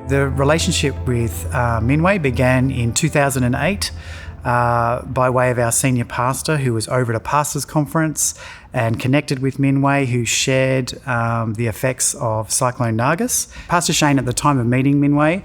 The relationship with Minway began in 2008 by way of our senior pastor, who was over at a pastors' conference and connected with Minway, who shared the effects of Cyclone Nargis. Pastor Shane, at the time of meeting Minway,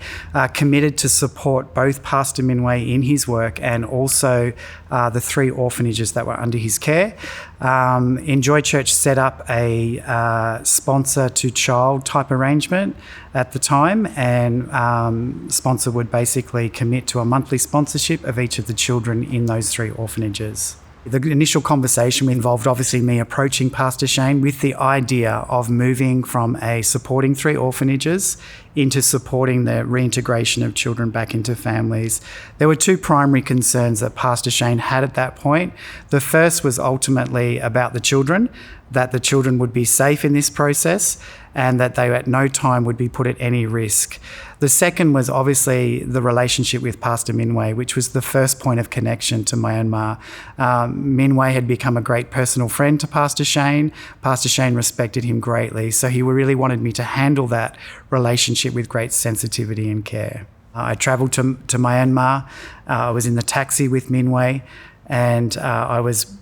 committed to support both Pastor Minway in his work and also the 3 orphanages that were under his care. Enjoy Church set up a sponsor-to-child type arrangement at the time, and sponsor would basically commit to a monthly sponsorship of each of the children in those 3 orphanages. The initial conversation involved obviously me approaching Pastor Shane with the idea of moving from supporting 3 orphanages into supporting the reintegration of children back into families. There were 2 primary concerns that Pastor Shane had at that point. The first was ultimately about the children, that the children would be safe in this process and that they at no time would be put at any risk. The second was obviously the relationship with Pastor Minway, which was the first point of connection to Myanmar. Minway had become a great personal friend to Pastor Shane. Pastor Shane respected him greatly, so he really wanted me to handle that relationship with great sensitivity and care. I travelled to Myanmar. I was in the taxi with Minway, and I was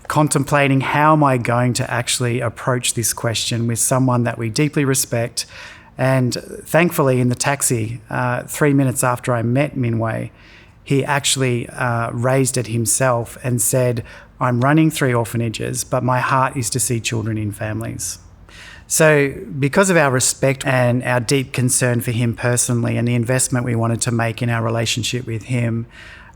contemplating, how am I going to actually approach this question with someone that we deeply respect. And thankfully, in the taxi, 3 minutes after I met Minway, he actually raised it himself and said, "I'm running 3 orphanages, but my heart is to see children in families." So because of our respect and our deep concern for him personally and the investment we wanted to make in our relationship with him,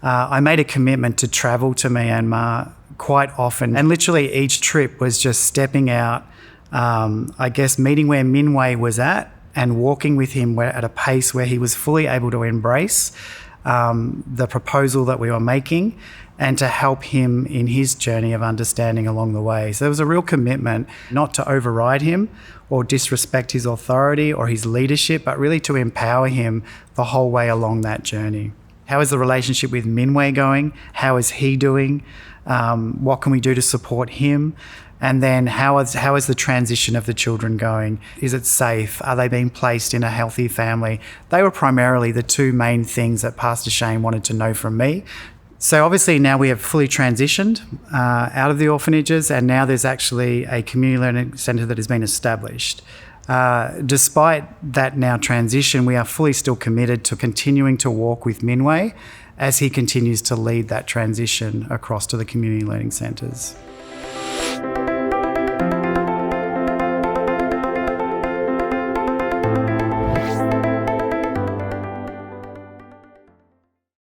I made a commitment to travel to Myanmar quite often. And literally each trip was just stepping out, meeting where Minway was at and walking with him at a pace where he was fully able to embrace the proposal that we were making and to help him in his journey of understanding along the way. So there was a real commitment not to override him or disrespect his authority or his leadership, but really to empower him the whole way along that journey. How is the relationship with Minway going? How is he doing? What can we do to support him? And then how is the transition of the children going? Is it safe? Are they being placed in a healthy family? They were primarily the 2 main things that Pastor Shane wanted to know from me. So obviously now we have fully transitioned out of the orphanages, and now there's actually a community learning centre that has been established. Despite that now transition, we are fully still committed to continuing to walk with Minway as he continues to lead that transition across to the community learning centres.